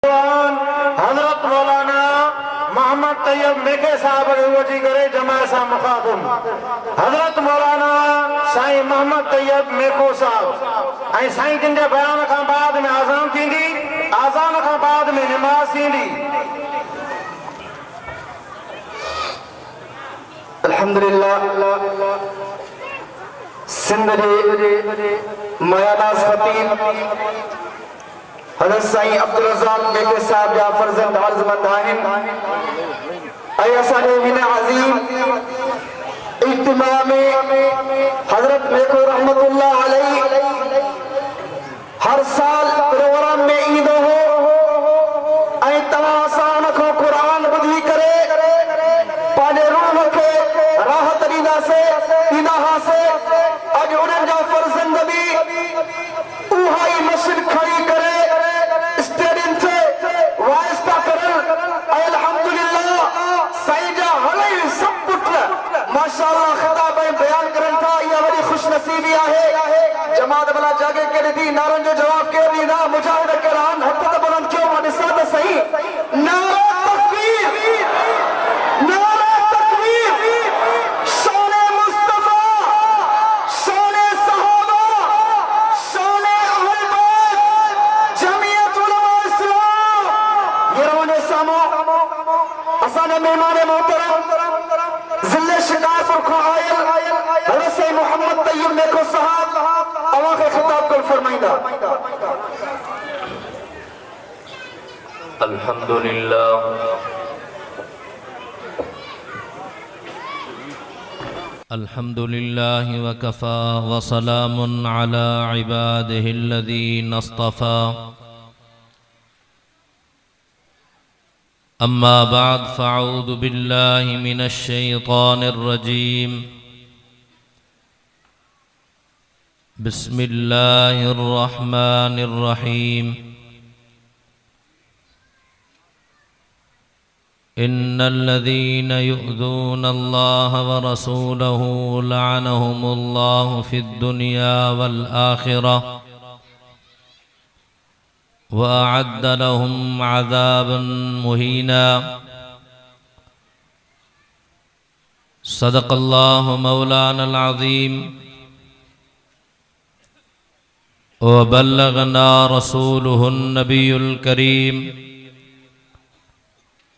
हजरत मौलाना मोहम्मद तैयब मेके साहब जी करे जमाए सा मुखातम हजरत मौलाना साईं मोहम्मद तैयब मेको साहब ऐं साईं जिन जे बयान खां बाद में आज़ान थींदी, आज़ान खां बाद में नमाज थींदी। अल्हम्दुलिल्लाह सिंध जे मयानाज़ खतीब हज़रत साईं अब्दुल रज़ाक मेके साहब जा फर्ज़ंद अर्ज़मंद आहिनि ऐं असांजे हिन अज़ीम इज्तिमा में हज़रत मेको रहमतुल्लाह अलैहि हर साल प्रोग्राम में ईंदो हो ऐं तव्हां असां उन खां क़ुरान ॿुधी करे पंहिंजे रूह खे राहत ॾींदा हुआसीं। अॼु उन्हनि जा फर्ज़ंद बि उहा ई मशीन खणी करे माशाअल्लाह खिताब में बयान करन था। यह बड़ी खुशनसीबी है। जमात भला जागे के दी नारन जो जवाब के दी ना मुजाहिद करान हथ त बुलंद क्यों निसा त सही नारा तकबीर नारा तकबीर शाने मुस्तफा शाने सहाबा शाने अहले बैत जमीयत उलमा इस्लाम। ये रोने सामो असाने मेहमान मोहतरम जिले शिकारपुर को आयल हज़रत साईं मोहम्मद तैयब मेको साहब अवां खे खिताब कर फरमाइंदा। अल्हम्दुलिल्लाह अल्हम्दुलिल्लाह व कफ़ा व सलामुन अला इबादिहिल्लज़ीना इस्तफ़ा। अम्मा बाद फ़अऊज़ु बिल्लाहि मिनश शैतानिर रजीम। बिस्मिल्लाहिर रहमानिर रहीम। इन्नल्लज़ीना युअ्ज़ूनल्लाह व रसूलहु लअनहुमुल्लाहु फ़िद्दुनिया वल आखिरह वअअद्द लहुम अज़ाबन मुहीना। सदक़ल्लाहु मौलानल अज़ीम व बल्लगना रसूलुहुन नबियुल करीम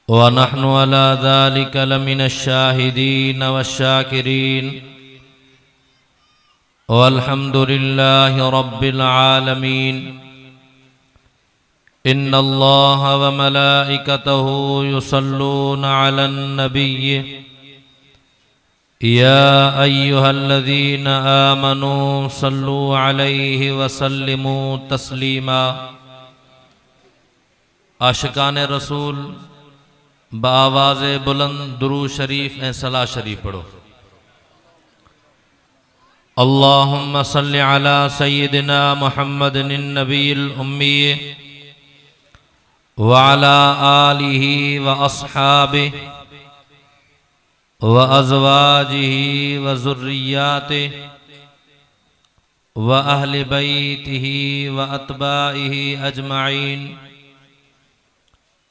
व नहनु अला ज़ालिका लमिनश शाहिदीन वश्शाकिरीन वल्हम्दुलिल्लाहि रब्बिल आलमीन। इन्नल्लाह व मलाइकतहु युसल्लूना अलन नबिय्य या अय्युहल्लज़ीना आमनू सल्लू अलैहि व सल्लिमू तस्लीमा। आशिकाने रसूल बावाज़ बुलंद दुरूद शरीफ ए सलाह शरीफ पढ़ो। अल्लाहुम्मा सल्लि अला सय्यिदिना मुहम्मदिन नबिय्यिल उम्मी व अला आलिहि व अस्हाबिहि व अज़वाजिहि व ज़ुर्रिय्यातिहि व अहलि बैतिहि व अत्बाइहि अजमईन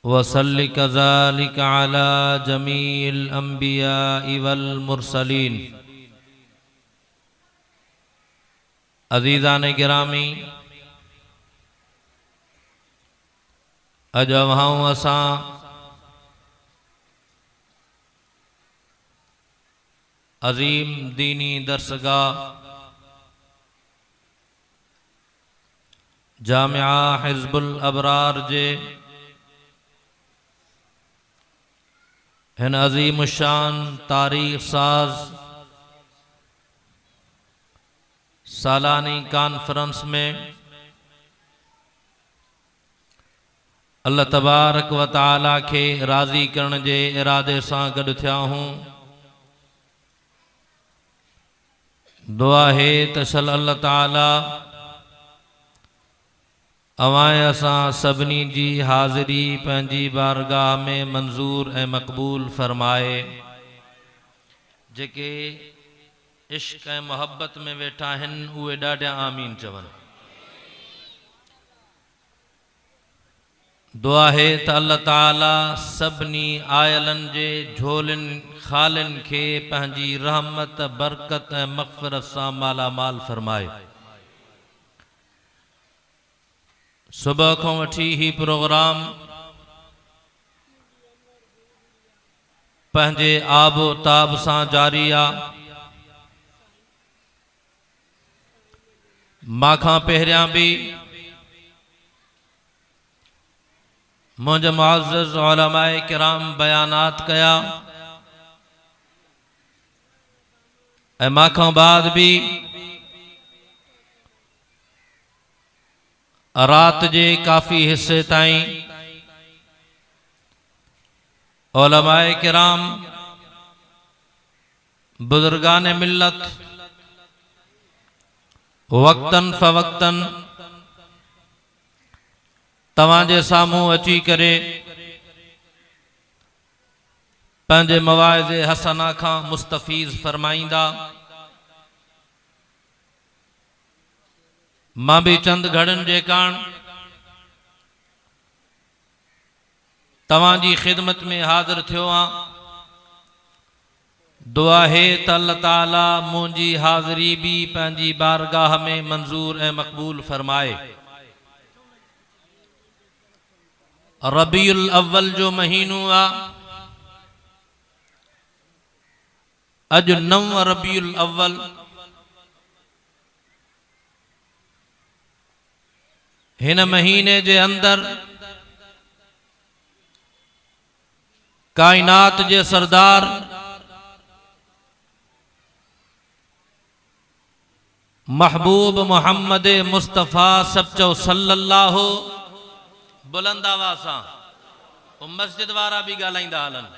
व सल्लि कज़ालिका अला जमीइल अंबियाइ वल मुरसलीन। अज़ीज़ान गिरामी, अज वहाँ असां अज़ीम दीनी दरसगाह जामिया हिज़्बुल अबरार जे हिन अज़ीम शान तारीख़ साज़ सालानी कॉन्फ्रेंस में अल्लाह तबारक व तआला के राज़ी करण जे इरादे सां गॾु थिया हूँ। दुआ है त सल अल्लाह ताला अवां असां सभिनी जी हाज़िरी पंहिंजी बारगाह में मंज़ूर ऐं मक़बूल फरमाए। जेके इश्क़ ऐं मोहब्बत में वेठा आहिनि उहे ॾाढा आमीन चवनि। दुआ है त अल्लाह ताला सभिनी आयलनि जे झोलिन खालिन खे पंहिंजी रहमत बरकत ऐं मग़फ़िरत सां मालामाल फरमाए। सुबह खां वठी ही प्रोग्राम पंहिंजे आबो ताब सां जारी आहे। माखां पहिरियां बि मुंहिंजे मुअज़्ज़ज़ उलमाए किराम बयानात कया ऐं माखां बाद भी रात जे काफ़ी हिस्से ताईं उलमाए किराम बुजुर्गान मिल्लत वक्तन फ़वक्तन तवांजे सामूं अची करे पंहिंजे मवाइज़े हसना खां मुस्तफ़ीज़ फरमाईंदा। मां भी चंद घड़ियुनि जे कारण तवांजी खिदमत में हाज़िर थियो आहियां। दुआ है त अल्लाह ताला मुंहिंजी हाज़िरी भी पंहिंजी बारगाह में मंजूर ऐं मक़बूल फरमाए। रबीउल अव्वल जो महीनो आ। अज 9 रबीउल अव्वल हिन महीने जे अंदर कायनात जे सरदार महबूब मोहम्मद मुस्तफ़ा सच्चो सल्लल्लाहु बुलंद आवाज़ सां वो मस्जिद वारा भी ॻाल्हाईंदा हलनि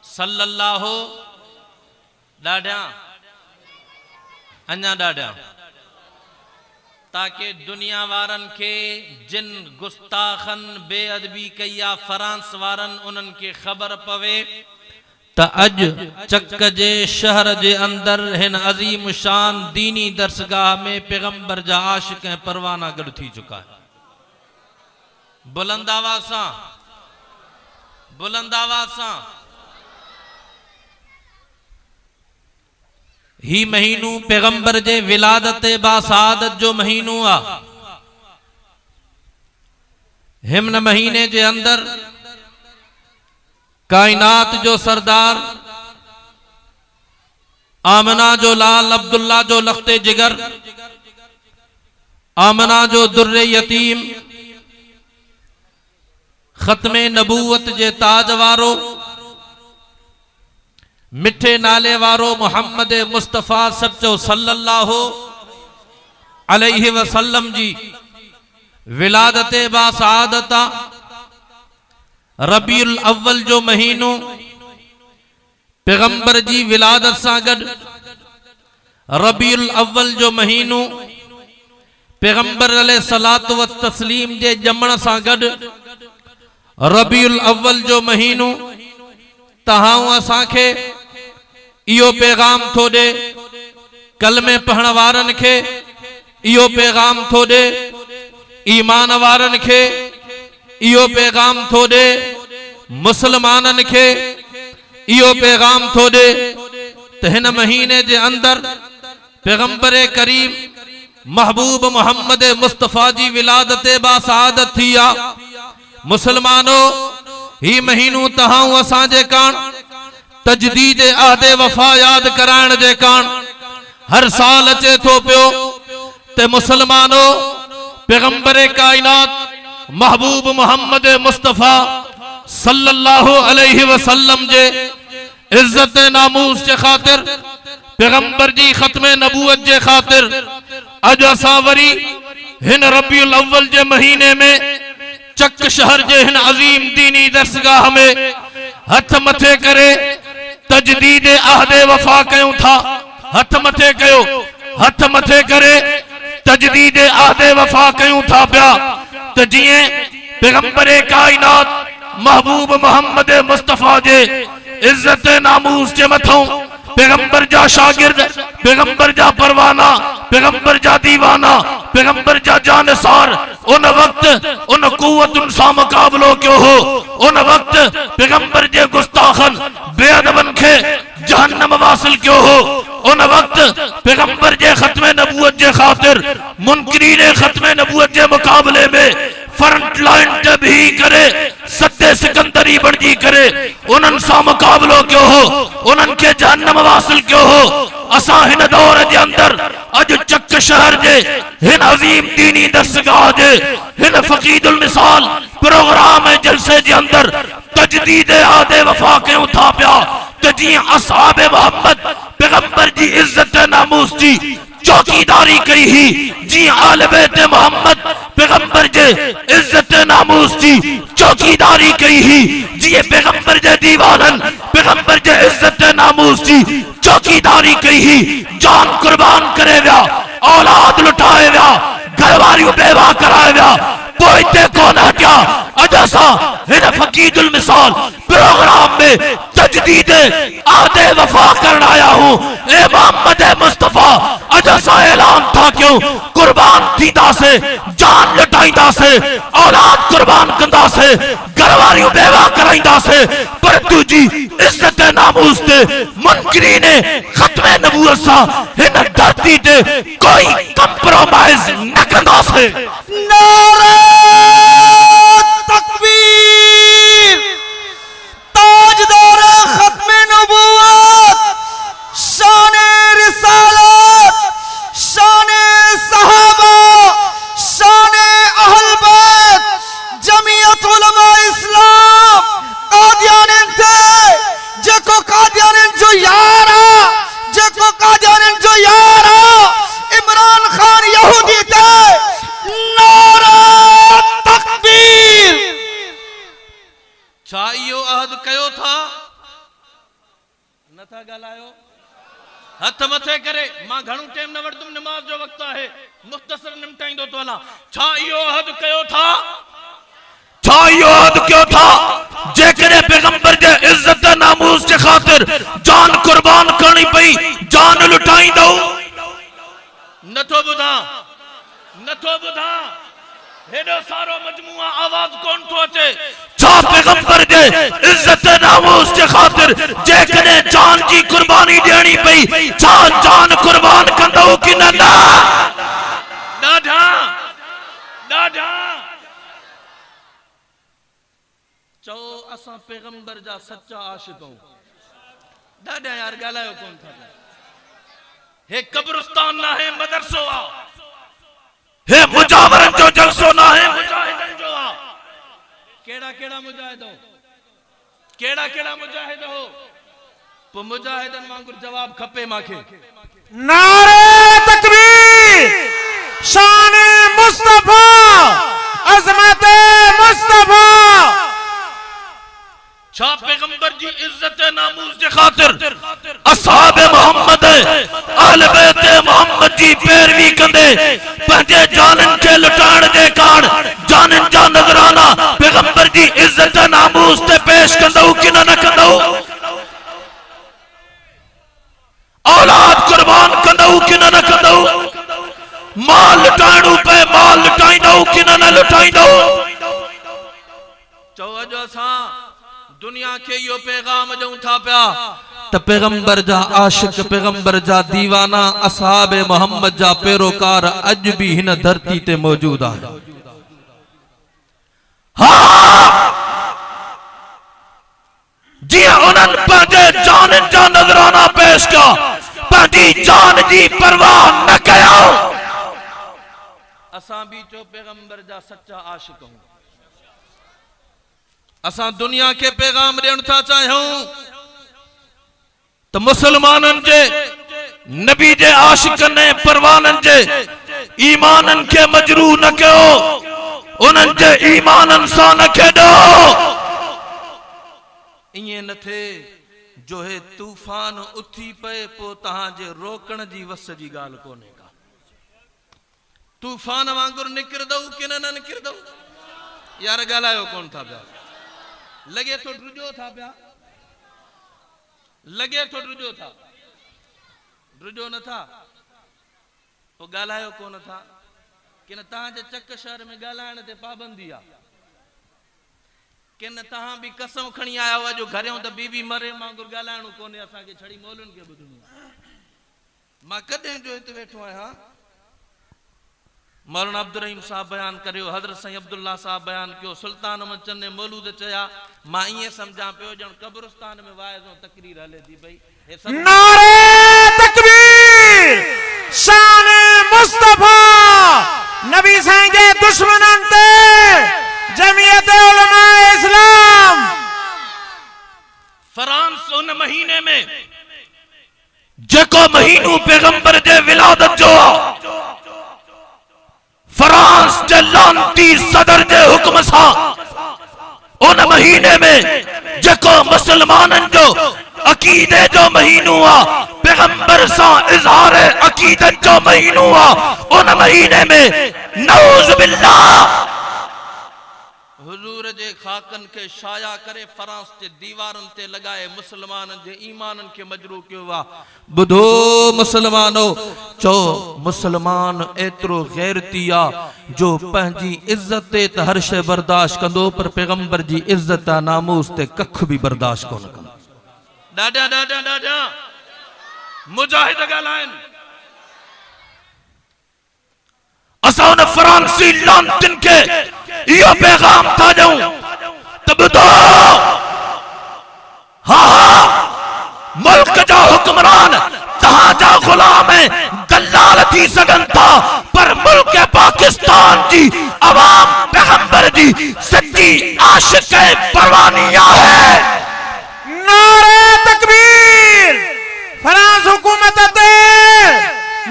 सल्लल्लाहु ॾाढिया अञा ॾाढिया ताकि दुनिया वारन के जिन गुस्ताखन बेअदबी कई आहे फ्रांस वारन उन्हनि के ख़बर पवे त अज चक जे शहर जे अंदर हिन अजीम शान दीनी दरसगाह में पैगंबर जा आशिक ऐं परवाना गॾु थी चुका है। बुलंद आवाज़ सां बुलंद आवाज़ सां ही महीनू पैगंबर जे विलादत बासादत जो महीनू आ। हिमन महीने जे अंदर कायनात जो सरदार आमना जो लाल अब्दुल्ला जो लख्ते जिगर आमना जो दुर्रे यतीम खत्मे नबूवत जे ताज वारो मिठे नाले वारो मोहम्मद मुस्तफ़ा सच्चो सल्लल्लाहु अलैहि वसल्लम जी विलादत बासादत रबीउल अव्वल जो महीनो पैगंबर जी विलादत सां गॾु रबीउल अव्वल जो महीनो पैगंबर अलैहिस्सलातु व तस्लीम जे ॼमण सां गॾु रबीउल अव्वल जो महीनो तहां असांखे इहो पैगाम थो ॾे कलमे पढ़ण वारनि खे इहो पैगाम थो ॾे ईमान वारनि खे इहो पैगाम थो ॾे मुसलमाननि खे इहो पैगाम थो ॾे त हिन महीने जे अंदर पैगंबर करीम महबूब मोहम्मद मुस्तफ़ा जी विलादत बासादत थी आहे। मुसलमानो ही महीनो तहां असांजे कारण तजदीद अहदे वफा याद कराइण जे कारण हर साल अचे थो पियो ते मुसलमानो पैगंबर कायनात महबूब मोहम्मद मुस्तफ़ा सल्लल्लाहु अलैहि वसल्लम जे इज्जत नामूस जे खातिर पैगंबर जी खत्मे नबूवत जे खातिर अज असां वरी हिन रबीउल अव्वल जे महीने में चक शहर जे हिन अजीम दीनी दरसगाह में हथ मथे करे तजदीद अहदे वफा कयूं था। हथ मथे कयो हथ मथे करे तजदीद अहदे वफा कयूं था पिया त जिए पैगंबर कायनात महबूब मोहम्मद मुस्तफ़ा जे इज्जत नामूस जे मथों पैगंबर जा शागिर्द, पैगंबर जा परवाना, पैगंबर जा दीवाना, पैगंबर जा जानसार, उन वक्त उन कुव्वत सा मुकाबलो क्यों हो? उन वक्त पैगंबर जे गुस्ताखन बेअदबन के जहन्नम वासिल क्यों हो? उन वक्त पैगंबर जे खत्मे नबूवत जे खातिर मुनकरीने खत्मे नबूवत जे मुकाबले में फ्रंट लाइन ते भी करे सत्ते सिकंदरी बणजी करे उनन सा मुकाबलो क्यों हो? उनन के जहन्नम वासिल क्यों हो? असा हिन दौर जे अंदर अज चक शहर जे हिन अजीम दीनी दस्तगाह जे हिन फकीदुल मिसाल प्रोग्राम जलसे जे अंदर तजदीद आदे वफा क्यों था प्या त जी असहाबे मोहम्मद पैगंबर जी इज्जत नामूस जी चौकीदारी कई ही जी आले बैत मोहम्मद पैगंबर जे इज्जत नामूस जी चौकीदारी कई ही जी पैगंबर जे दीवानन पैगंबर जे इज्जत नामूस जी चौकीदारी कई ही जान कुर्बान करे व्या औलाद लुटाए व्या घरवारी बेवा कराए व्या पोइते कौन हटिया अजसा हिन फकीदुल मिसाल प्रोग्राम में तजदीद आदे वफा करना आया हूँ ए मोहम्मद मुस्तफा अजसा ऐलान था क्यों कुर्बान थींदा से जान लुटाइंदा से औलाद कुर्बान कंदा से घरवारी बेवा कराइंदा से पर तुझी इज्जत नामूस ते मुनकरीने खत्मे नबूवत सा हिन धरती ते कोई कंप्रोमाइज न कंदा से। नारे तकबीर ताजदार खत्मे नबूवत शाने रिसालत शाने सहाबा शाने अहल बैत जमीयत उलमा इस्लाम कादियानन थे जेको कादियानन जो यारा जेको कादियानन जो यारा इमरान खान यहूदी थे। नारा तकबीर छा इहो अहद कयो था नथा गालायो हथ मथे करे मां घणो टाइम न वठदुम नमाज जो वक्त है मुख्तसर निमटाइंदो तो हला छा इहो अहद कयो था छा इहो अहद कयो था जेकरे पैगंबर जे इज्जत नामूस जे खातिर जान कुर्बान करनी पई जान लुटाइंदो नथो बुधा हेडो सारो मजमुआ आवाज कौन तो अचे छा पैगंबर जे इज्जत नामूस जे खातिर जेकने जान जी कुर्बानी देनी पई छा जान कुर्बान कंदो कि न डाढा चो असा पैगंबर जा सच्चा आशिक हूं डाढा यार गालायो कौन था हे कब्रिस्तान ना है मदरसो आ हे मुजावरन जो जलसो ना है मुजाहिदन जो आ केड़ा मुजाहिद हो पो मुजाहिदन वांगुर जवाब खपे माखे। नारे तकबीर शान मुस्तफा अजमत मुस्तफा छा पैगंबर जी इज्जत नामूस जे खातिर असहाब मोहम्मद अहले बैत मोहम्मद जी पैरवी कंदे पंजे जानन के लुटाण दे कान जानन जा नजराना पैगंबर जी इज्जत नामूस ते पेश कंदो कि न कंदो औलाद कुर्बान कंदो कि न कंदो माल लुटाणू पे माल लुटाइंदो कि न लुटाइंदो चो अजो सा दुनिया के यो पैगाम जऊं था प्या त पैगंबर जा आशिक पैगंबर जा दीवाना असहाब मोहम्मद जा पैरोकार अज भी हिन धरती ते मौजूद है। जी उन्हन पंहिंजे जान जा नजराना पेश किया पंहिंजी जान जी परवाह न कयो असां भी चो पैगंबर जा सच्चा आशिक हूं असा दुनिया के पैगाम देण था चाहूं तो मुसलमानन जे नबी जे आशिकन ने परवानन जे ईमानन के मजरू न कयो उनन जे ईमानन सा न खेडो इए न थे जो है तूफान उथी पे पो तहां जे रोकण जी वस जी गाल कोने का तूफान वांगुर निकिरदो कि न निकिरदो यार गालायो कौन था प्या लगे तो रुजो था प्या लगे तो रुजो था रुजो न था तो गालायो कोन था कि न तहां जे चक शहर में गालायण ते पाबंदी आ कि न तहां भी कसम खणी आया हुआ जो घरों त बीबी मरे मांगुर गालायणो कोने असा के छड़ी मौलुन के बुधणो मां कदे जो इत बैठो आया मौलाना अब्दुल रहीम साहब बयान करियो हजरत सईद अब्दुल्ला साहब बयान कियो सुल्तान अहमद चंद ने मौलूद चया मां ये समझा पियो जण कब्रिस्तान में वाइजो तकरीर हले थी भाई नारे तकबीर शान मुस्तफा नबी साईं जे दुश्मनन ते जमीयत उलमा इस्लाम फ्रांस उन महीने में जेको महीनो पैगंबर जे विलादत जो फ्रांस जे लानती सदर जे हुक्म सा उन महीने में जेको मुसलमानन जो अकीदे जो महीनो आ पैगंबर सा इजहार अकीदत जो महीनो आ उन महीने में नऊज़ बिल्लाह हुजूर जे खाकन के शाया करे फ्रांस जे दीवारन ते लगाए मुसलमानन जे ईमानन के मजरू कियो वा बुधो मुसलमानो चो मुसलमान एतरो गैरती आ जो पंहिंजी इज्जत ते त हर शइ बर्दाश्त कंदो पर पैगंबर जी इज्जत नामूस ते कख भी बर्दाश्त कोन कंदो डाडा डाडा डाडा मुजाहिद गालाइन असा उन फ्रांसी लानतिन के यो पैगाम था जाऊं तब तो हाँ मुल्क जो हुक्मरान तहां जा गुलाम है दलाल थी सगन था पर मुल्क पाकिस्तान जी अवाम पैगंबर जी सच्ची आशिक परवानिया है नारे तकबीर फ्रांस हुकूमत ते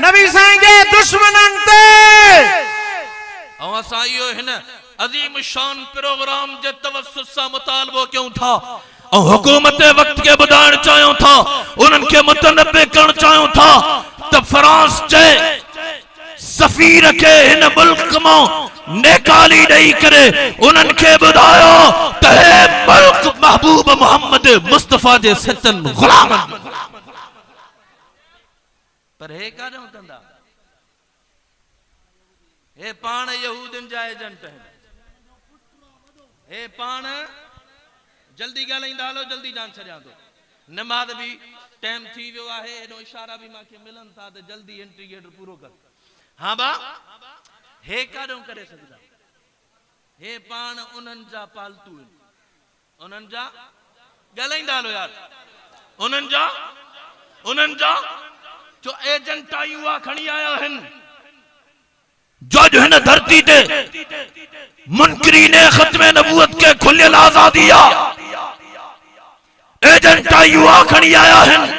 नबी साईं जे दुश्मनन ते असां इहो हिन अजीम शान प्रोग्राम जे तवस्सुत सां मुतालबो क्यों था और हुकूमत वक्त के बुधाइण चाहियो था उन्हनि खे मुतनब्बे करण चाहियो था त फ्रांस जे सफीर के हिन मुल्क मां नेकाली ॾेई करे उन्हनि खे ॿुधायो त हे मुल्क महबूब मोहम्मद मुस्तफा जे सचन गुलामन पर हे काॾों कंदा हे पाण यहूदन जा एजेंट हैं हे पाण जल्दी ॻाल्हाईंदा हलो जल्दी जान छॾियां थो नमाज़ भी टाइम थी वियो आहे एॾो इशारा भी मांखे मिलनि था त जल्दी एंट्री गेट पूरो कर हाँ बा हे काॾों करे सघंदा हे पाण उन्हनि जा पालतू आहिनि उन्हनि जा ॻाल्हाईंदा हलो यार उन्हनि जा जो एजेंट आयूं खणी आया आहिनि जो हिन धरती ते मुनकरीन खत्म नबूवत के खुलियल आजादी आ एजेंट आयूं खणी आया आहिनि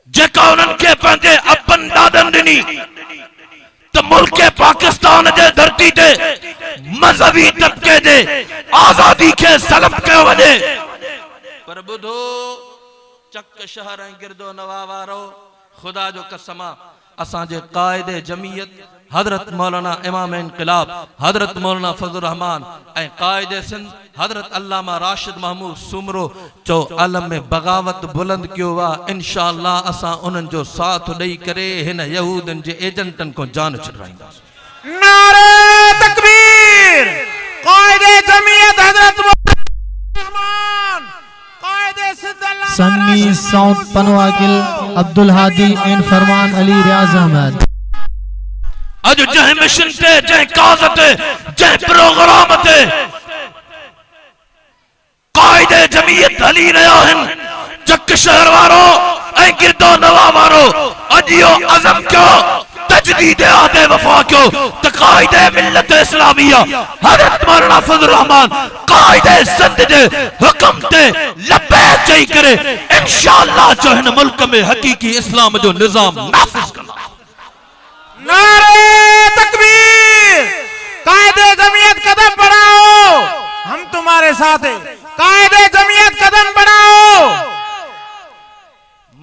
जेका उन्हनि खे पंहिंजे अपन दादन ॾिनी त मुल्क पाकिस्तान जे धरती ते मजहबी तबके जे आजादी खे सलब कयो वञे पर बुधो चक शहर गिरदो नवावारो खुदा जो कसमा असांजे कायदे जमीयत हजरत मौलाना इमाम इनकलाब हजरत मौलाना फजल रहमान ऐं कायदे सिंध हजरत अल्लामा राशिद महमूद सुमरो चो आलम में बगावत बुलंद कियो वा इंशाअल्लाह असां उन्हनि जो साथ ॾेई करे हिन यहूदन जे एजेंटन को जान छुड़ाईंदासीं नारे तकबीर कायदे जमीयत हजरत रहमान सन्नी साउथ पनवाकिल अब्दुल हादी एंड फरमान अली रियाज अहमद अज जह मिशन ते जह काज ते जह प्रोग्राम ते कायदे जमीयत हली रहा है चक शहर वारो ऐ गिरदो नवा वारो अज यो अज़म क्यों तजदीद आदे वफा क्यों त कायदे मिल्लत इस्लामिया हजरत मौलाना फजल रहमान कायदे सिंध दे हुक्म ते लबैक चई करे इंशाअल्लाह जो हिन मुल्क में हकीकी इस्लाम जो निजाम नाफिज करना नारे तकबीर कायदे जमीयत कदम बढ़ाओ हम तुम्हारे साथ हैं कायदे जमीयत कदम बढ़ाओ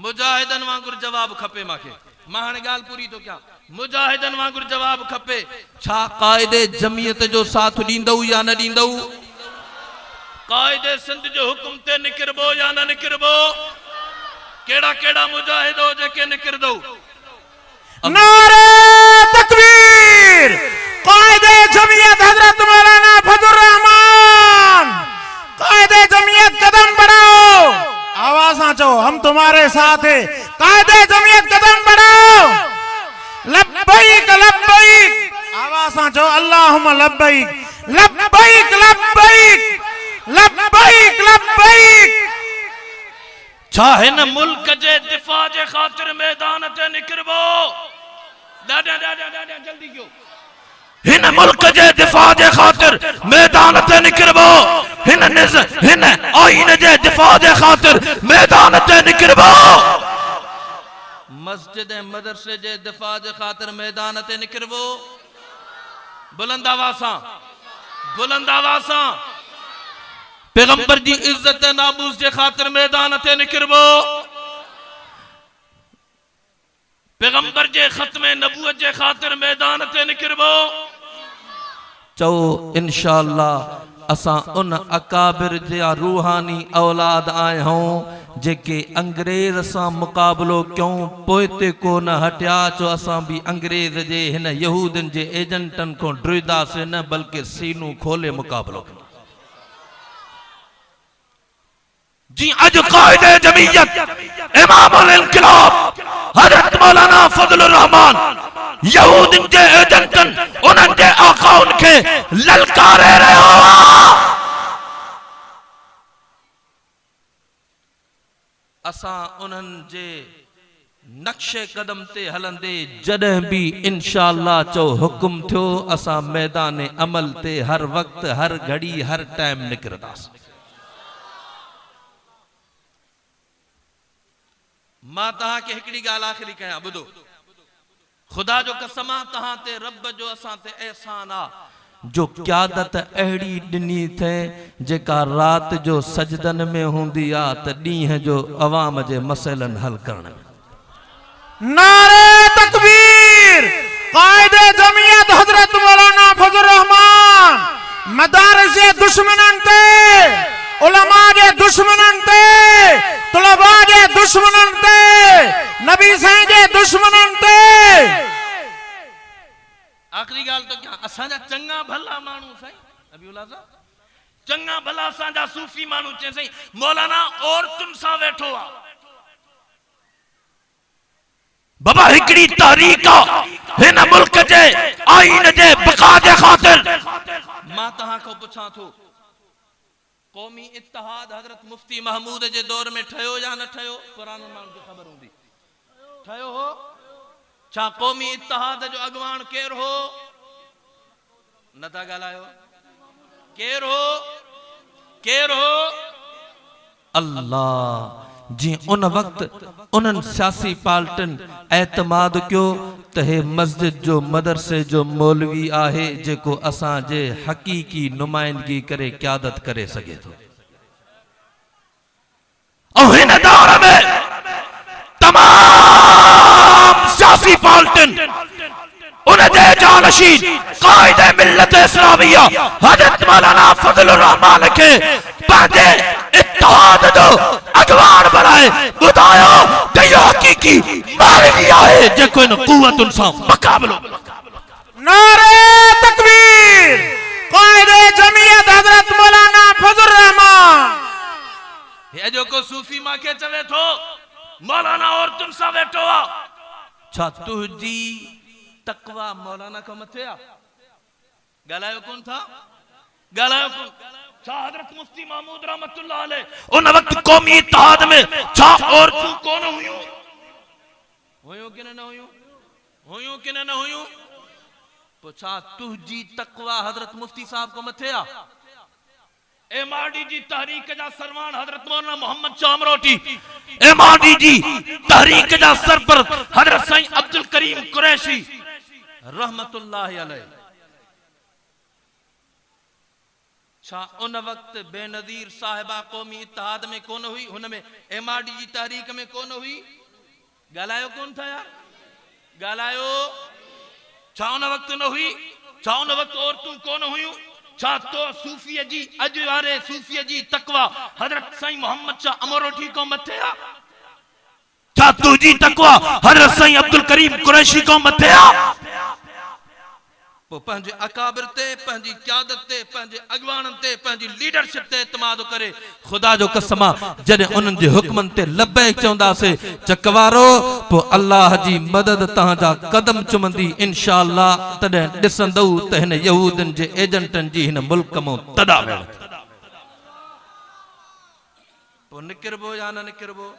मुजाहिदन वांगुर जवाब खपे माके मां गाल पूरी तो क्या मुजाहिदन वांगुर जवाब खपे छा कायदे जमीयत जो साथ दींदऊ या न दींदऊ कायदे सिंध जो हुक्म ते निकिरबो या न निकिरबो केड़ा केड़ा मुजाहिद हो जेके निकिरदो नारे तकबीर कायदे जमीयत हजरत मौलाना फजलुर रहमान कायदे जमीयत कदम बढ़ाओ आवाज आंचो हम तुम्हारे साथ हैं कायदे जमीयत कदम बढ़ाओ लब्बैक लब्बैक आवाज आंचो अल्लाहुम्मा लब्बैक लब्बैक लब्बैक लब्बैक लब्बैक चाहे न मुल्क जे दिफा जे खातिर मैदान ते निकिरबो जल्दी क्यों हिन मुल्क जे दिफा जे खातिर मैदान ते निकिरबो हिन आईन जे दिफा जे खातिर मैदान ते निकिरबो मस्जिद मदरसे जे दिफा जे खातिर मैदान ते निकिरबो बुलंद आवाज़ सां पैगंबर जी इज्जत नामूस जे खातिर मैदान ते निकिरबो पैगंबर जे खत्म नबूवत जे खातिर मैदान ते निकिरबो चो इंशाअल्लाह असां उन अकाबिर जा रूहानी औलाद आए हूं जेके अंग्रेज सां मुकाबलो क्यों पोइते को न हटिया चो असां भी अंग्रेज जे हिन यहूदन जे एजेंटन को डरदासीं न बल्कि सीनू खोले मुकाबलो जी अज कायदे जमीयत इमामुल इनकलाब हजरत मौलाना फजलुर रहमान यहूदन जे एजेंटन उनन जे आकाउन के ललकारे रहो असां उनन जे नक्शे कदम ते हलंदे जडह भी इंशाअल्लाह चो हुक्म थियो असां मैदान अमल ते हर वक्त हर घड़ी हर टाइम निकरदास मां तहां के हिकड़ी गाल आखिरी कया बुधो खुदा जो कसम तहां ते रब जो असां ते एहसान आ जो क़यादत अहड़ी दिनी थे जेका रात जो सजदन में हुंदी आ त ॾींहं जो अवाम जे मसइलन हल करण नारे तकबीर कायदे जमीयत हजरत मौलाना फजलुर रहमान मदारस जे दुश्मनन ते उलमा जे दुश्मनन ते तुलबा जे दुश्मनन ते नबी साईं जे दुश्मनन ते आखिरी गाल तो क्या असांजा चंगा भला मानू साईं अबीउल्लाह साहब चंगा भला असांजा सूफी मानू चे साईं मौलाना और तुम सा वेठो आ बाबा हिकड़ी तहरीक हिन मुल्क जे आईन जे बका जे खातिर मां तहां को पुछां थो कौमी इत्तेहाद हजरत मुफ्ती महमूद जे दौर में ठयो या न ठयो पुराने माण्हुनि खे ख़बर हूंदी ठयो हो छा कौमी इत्तेहाद जो अगवान केर हो नथा ॻाल्हायो केर हो अल्लाह जी उन वक्त उन्हनि सियासी पार्टिन एतमाद कयो त हे मस्जिद जो मदरसे जो मौलवी आहे जेको असां जे हकीकी नुमाइंदगी करे क़यादत करे सके थो और हिन दौर में तमाम सियासी पार्टिन उन जे जानशीन कायदे मिल्लत इस्लामिया हजरत मौलाना फजलुर रहमान के पंहिंजे इत्तेहाद जो अगवान बनाए बुधायो त इहो हकीकी मौलवी आहे जेको इन कुव्वतुन सां मुकाबलो नारे तकबीर कायदे जमीयत हजरत मौलाना फजलुर रहमान ये जो को सूफी मां के चवे थो मौलाना और तुम सा बैठो आ छा तुजी तकवा मौलाना को मथे आ गलायो कौन था गलायो कौन छा हजरत मुफ्ती महमूद रहमतुल्लाह अलैह उन वक्त कौमी इत्तेहाद में छा और तू कौन हुयो कि न हुयो पुछा तुजी तकवा हजरत मुफ्ती साहब को मथे आ एमआरडी जी तहरीक जा सरवान हजरत मौलाना मोहम्मद चामरोटी एमआरडी जी तहरीक जा सरपरस्त हजरत साईं अब्दुल करीम कुरैशी रहमतुल्लाह अलैह छा उन वक्त बेनजीर साहिबा कौमी इत्तेहाद में कौन हुई उनमें एमआरडी जी तहरीक में कौन हुई गालायो कौन था यार गालायो छा उन वक्त न हुई छा उन वक्त और तू कौन हुई छा तो सूफीअ जी अॼु वारे सूफीअ जी तकवा हज़रत साईं मोहम्मद शाह अमरोठी को मथे आ? छा तुझी तकवा हज़रत साईं अब्दुल करीम कुरैशी को मथे आ? पो पंहिंजे अकाबिर ते, पंहिंजी क़यादत ते, पंहिंजे अॻवाननि ते, पंहिंजी लीडरशिप ते एतमाद करे खुदा जो कसम जॾहिं उन्हनि जे हुक्मनि ते लबैक चवंदासीं चकवारो, पो अल्लाह जी मदद तव्हांजा कदम चुमंदी इंशाअल्लाह। तॾहिं ॾिसंदव त हिन यहूदनि जे एजेंटनि जी हिन मुल्क मां तदा वेण पो निकिरबो या न निकिरबो?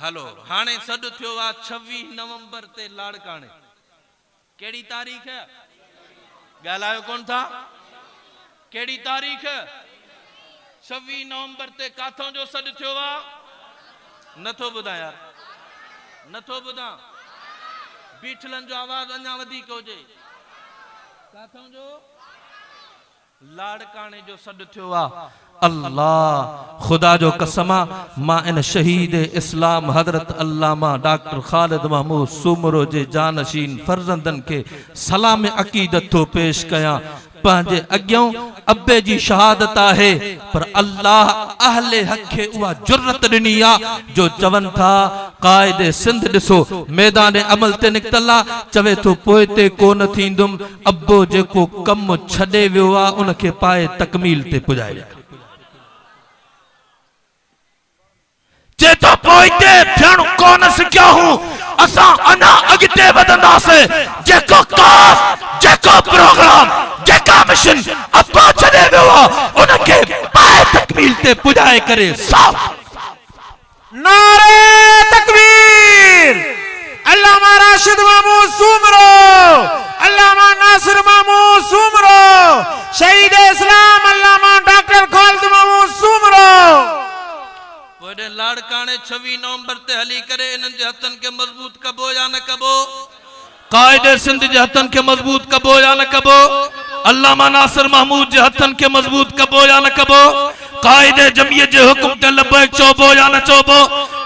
हलो हाणे सॾु थियो आहे 26 नवंबर ते लाड़काणे। केड़ी तारीख है? गालायो कौन था? केड़ी तारीख? 26 नवंबर ते काथों जो सॾु थियो आ? नथो ॿुधां यार, नथो ॿुधां। बीठलनि जो आवाज़ अञा वधीक हुजे। काथों जो? लाड़काणे जो सॾु थियो आ। अल्लाह खुदा जो कसम मां इन शहीद इस्लाम हजरत अल्लामा डॉक्टर खालिद महमूद सूमरो जे जानशीन फर्जंदन के सलाम अकीदत तो पेश कया। पंहिंजे अॻियों अब्बे जी शहादत आहे, पर अल्लाह अहले हक खे उहा जुर्रत ॾिनी आहे जो चवनि था क़ाइदे सिंध ॾिसो मैदान अमल ते निकितल आहे, चवे थो पोइ ते कोन थींदुमि। अब्बो जेको कमु छॾे वियो आहे उनखे पाए तकमील ते पुॼाए जे तो पोइते थियण कोन सिखिया हूं। असां अञा अॻिते वधंदासीं। जेको काम, जेको प्रोग्राम, जेका मिशन अब्बा छॾे वियो आहे उनखे पाए तकमील ते पुॼाए करे साफ़। नारे तकबीर। अल्लामा राशिद महमूद सूमरो, अल्लामा नासिर महमूद सूमरो, शहीद इस्लाम अल्लामा डॉक्टर खालिद महमूद सूमरो। वडे लाड़काणे 26 नवंबर ते हली करे इन्हनि जे हथनि खे मज़बूत कबो या न कबो? कायदे सिंध जे हथनि खे मज़बूत कबो या न कबो? अल्लामा नासिर महमूद जे हथनि खे मज़बूत कबो या न कबो? कायदे जमीयत जे हुक्म ते लबैक चोबो या न चोबो?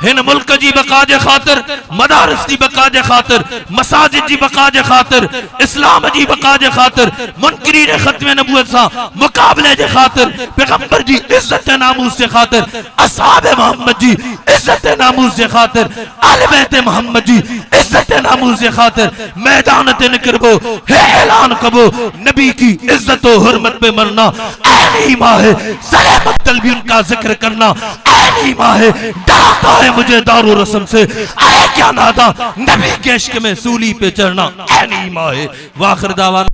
हिन मुल्क जी बका जे ख़ातिर, मदारिस जी बका जे ख़ातिर, मसाजिद जी बका जे ख़ातिर, इस्लाम जी बका जे ख़ातिर, मुनकिरीन खत्म नबूवत सां मुकाबले जे ख़ातिर, पैगंबर जी इज्जत नामूस जे ख़ातिर, असहाब मोहम्मद जी इज्जत नामूस जे ख़ातिर, आले बैत मोहम्मद जी इज्जत नामूस जे ख़ातिर मैदान ते निकरबो। हे ऐलान कबो नबी की इज्जत और हुर्मत पे मरना ऐन ईमान है, सरे मक्तल भी उनका जिक्र करना ऐन ईमान है। डराता है मुझे दारू रस्म से, आए क्या नादा नबी के इश्क में सूली पे चढ़ना ऐन ईमान है। वाखिर दावाना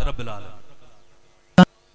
रब्बिल आलमीन।